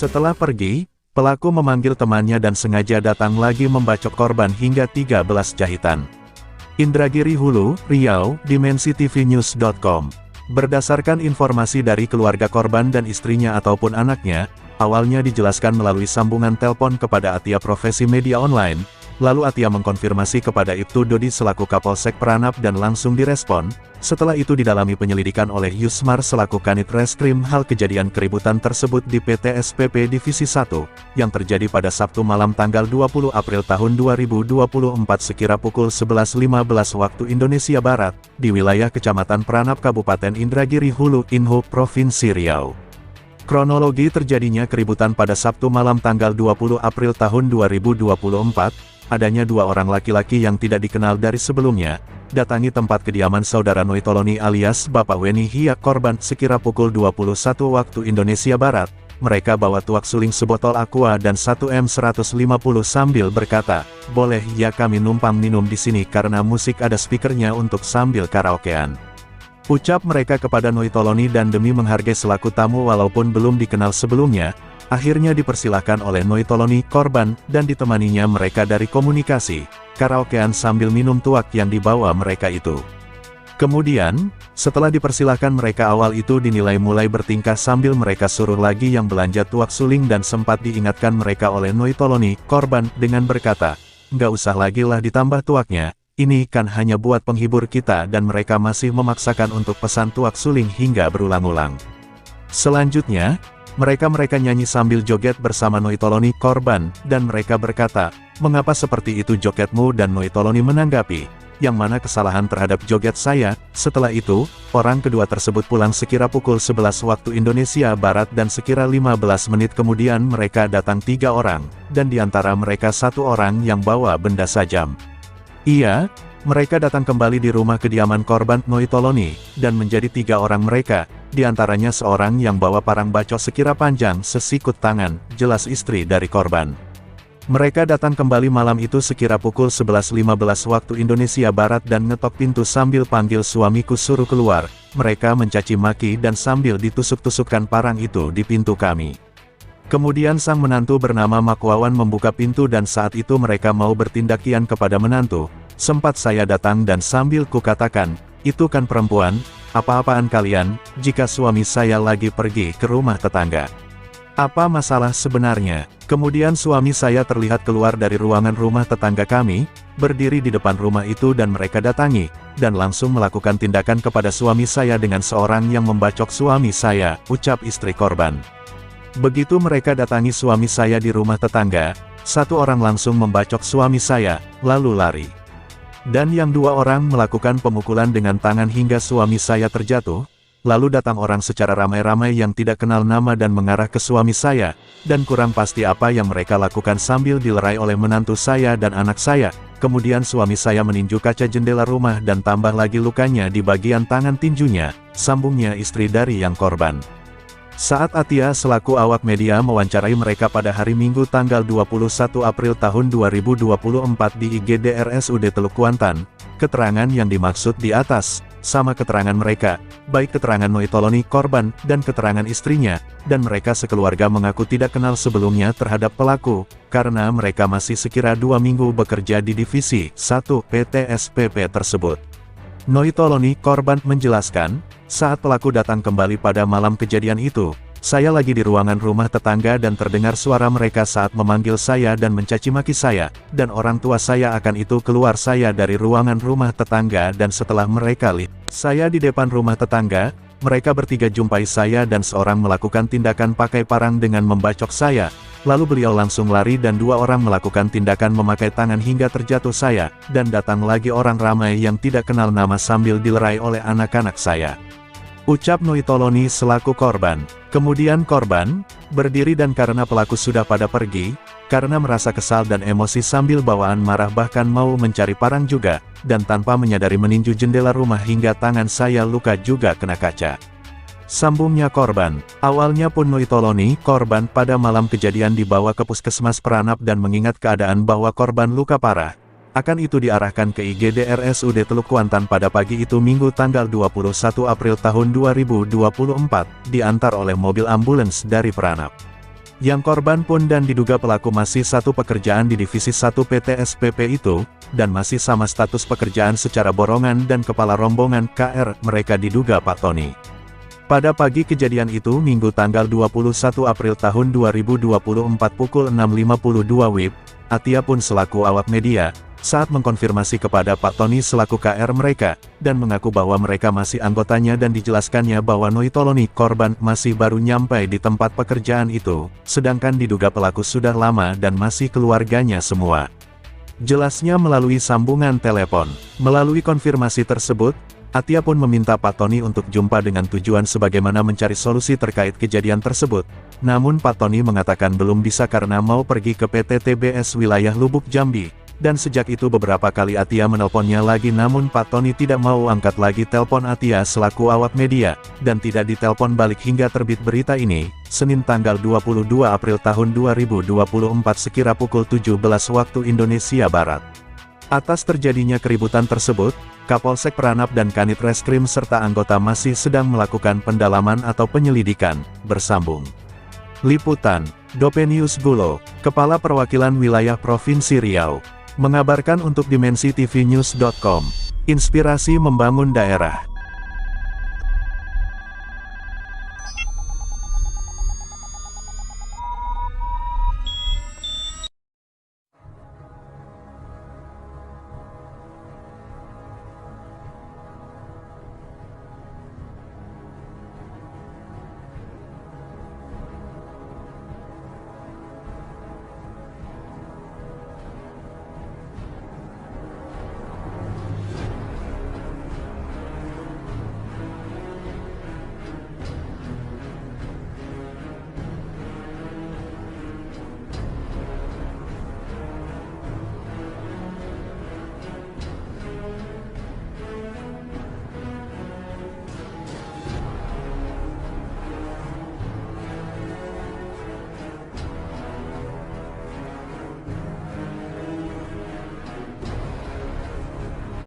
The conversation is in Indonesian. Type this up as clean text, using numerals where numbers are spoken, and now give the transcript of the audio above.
Setelah pergi, pelaku memanggil temannya dan sengaja datang lagi membacok korban hingga 13 jahitan. Indragiri Hulu, Riau, dimensitv-news.com. Berdasarkan informasi dari keluarga korban dan istrinya ataupun anaknya, awalnya dijelaskan melalui sambungan telepon kepada Atia Profesi Media Online, lalu Atia mengkonfirmasi kepada Ibtu Dodi selaku Kapolsek Pranap dan langsung direspon. Setelah itu didalami penyelidikan oleh Yusmar selaku Kanit Reskrim hal kejadian keributan tersebut di PT SPP Divisi 1, yang terjadi pada Sabtu malam tanggal 20 April tahun 2024 sekira pukul 11.15 waktu Indonesia Barat, di wilayah Kecamatan Pranap Kabupaten Indragiri Hulu, Inhub, Provinsi Riau. Kronologi terjadinya keributan pada Sabtu malam tanggal 20 April tahun 2024, adanya dua orang laki-laki yang tidak dikenal dari sebelumnya, datangi tempat kediaman saudara Noitoloni alias Bapak Weni Hiak korban sekira pukul 21 waktu Indonesia Barat. Mereka bawa tuak suling sebotol aqua dan 1 M150 sambil berkata, "Boleh ya kami numpang minum di sini karena musik ada speakernya untuk sambil karaokean." Ucap mereka kepada Noitoloni dan demi menghargai selaku tamu walaupun belum dikenal sebelumnya, akhirnya dipersilahkan oleh Noitoloni korban dan ditemaninya mereka dari komunikasi karaokean sambil minum tuak yang dibawa mereka itu. Kemudian, setelah dipersilahkan mereka awal itu dinilai mulai bertingkah sambil mereka suruh lagi yang belanja tuak suling dan sempat diingatkan mereka oleh Noitoloni korban dengan berkata, "Nggak usah lagi lah ditambah tuaknya, ini kan hanya buat penghibur kita," dan mereka masih memaksakan untuk pesan tuak suling hingga berulang-ulang. Selanjutnya, mereka nyanyi sambil joget bersama Noitoloni korban, dan mereka berkata, "Mengapa seperti itu jogetmu?" dan Noitoloni menanggapi, "Yang mana kesalahan terhadap joget saya?" Setelah itu, orang kedua tersebut pulang sekira pukul 11 waktu Indonesia Barat dan sekira 15 menit kemudian mereka datang 3 orang, dan diantara mereka 1 orang yang bawa benda sajam. Iya, mereka datang kembali di rumah kediaman korban Noitoloni, dan menjadi 3 orang mereka, diantaranya seorang yang bawa parang bacok sekira panjang sesikut tangan, jelas istri dari korban. Mereka datang kembali malam itu sekira pukul 11.15 waktu Indonesia Barat dan ngetok pintu sambil panggil suamiku suruh keluar. Mereka mencaci maki dan sambil ditusuk-tusukkan parang itu di pintu kami. Kemudian sang menantu bernama Makwawan membuka pintu dan saat itu mereka mau bertindak kian kepada menantu. Sempat saya datang dan sambil kukatakan, "Itu kan perempuan, apa-apaan kalian, jika suami saya lagi pergi ke rumah tetangga? Apa masalah sebenarnya?" Kemudian suami saya terlihat keluar dari ruangan rumah tetangga kami, berdiri di depan rumah itu dan mereka datangi, dan langsung melakukan tindakan kepada suami saya dengan seorang yang membacok suami saya, ucap istri korban. Begitu mereka datangi suami saya di rumah tetangga, 1 orang langsung membacok suami saya, lalu lari. Dan yang 2 orang melakukan pemukulan dengan tangan hingga suami saya terjatuh, lalu datang orang secara ramai-ramai yang tidak kenal nama dan mengarah ke suami saya, dan kurang pasti apa yang mereka lakukan sambil dilerai oleh menantu saya dan anak saya. Kemudian suami saya meninju kaca jendela rumah dan tambah lagi lukanya di bagian tangan tinjunya, sambungnya istri dari yang korban. Saat Atia selaku awak media mewawancarai mereka pada hari Minggu tanggal 21 April tahun 2024 di IGD RSUD Teluk Kuantan, keterangan yang dimaksud di atas, sama keterangan mereka, baik keterangan Noitoloni korban dan keterangan istrinya, dan mereka sekeluarga mengaku tidak kenal sebelumnya terhadap pelaku, karena mereka masih sekira 2 minggu bekerja di Divisi 1 PT SPP tersebut. Noitoloni korban menjelaskan, saat pelaku datang kembali pada malam kejadian itu, saya lagi di ruangan rumah tetangga dan terdengar suara mereka saat memanggil saya dan mencaci maki saya, dan orang tua saya akan itu keluar saya dari ruangan rumah tetangga dan setelah mereka lihat saya di depan rumah tetangga, mereka bertiga jumpai saya dan seorang melakukan tindakan pakai parang dengan membacok saya, lalu beliau langsung lari dan 2 orang melakukan tindakan memakai tangan hingga terjatuh saya, dan datang lagi orang ramai yang tidak kenal nama sambil dilerai oleh anak-anak saya. Ucap Noitoloni selaku korban. Kemudian korban berdiri dan karena pelaku sudah pada pergi, karena merasa kesal dan emosi sambil bawaan marah bahkan mau mencari parang juga, dan tanpa menyadari meninju jendela rumah hingga tangan saya luka juga kena kaca. Sambungnya korban. Awalnya pun Noitoloni korban pada malam kejadian dibawa ke Puskesmas Pranap dan mengingat keadaan bahwa korban luka parah. Akan itu diarahkan ke IGD RSUD Teluk Kuantan pada pagi itu Minggu tanggal 21 April tahun 2024, diantar oleh mobil ambulans dari Pranap. Yang korban pun dan diduga pelaku masih satu pekerjaan di Divisi 1 PT SPP itu, dan masih sama status pekerjaan secara borongan dan kepala rombongan KR, mereka diduga Pak Tony. Pada pagi kejadian itu Minggu tanggal 21 April tahun 2024 pukul 6.52 WIB, Atia pun selaku awak media, saat mengkonfirmasi kepada Pak Tony selaku KR mereka, dan mengaku bahwa mereka masih anggotanya dan dijelaskannya bahwa Noitoloni korban masih baru nyampai di tempat pekerjaan itu, sedangkan diduga pelaku sudah lama dan masih keluarganya semua. Jelasnya melalui sambungan telepon. Melalui konfirmasi tersebut, Atia pun meminta Pak Tony untuk jumpa dengan tujuan sebagaimana mencari solusi terkait kejadian tersebut. Namun Pak Tony mengatakan belum bisa karena mau pergi ke PT TBS wilayah Lubuk Jambi. Dan sejak itu beberapa kali Atia menelponnya lagi namun Pak Tony tidak mau angkat lagi telepon Atia selaku awak media, dan tidak ditelepon balik hingga terbit berita ini, Senin tanggal 22 April tahun 2024 sekira pukul 17 waktu Indonesia Barat. Atas terjadinya keributan tersebut, Kapolsek Peranap dan Kanit Reskrim serta anggota masih sedang melakukan pendalaman atau penyelidikan, bersambung. Liputan, Dopenius Gulo, Kepala Perwakilan Wilayah Provinsi Riau, mengabarkan untuk DimensiTVnews.com. Inspirasi membangun daerah.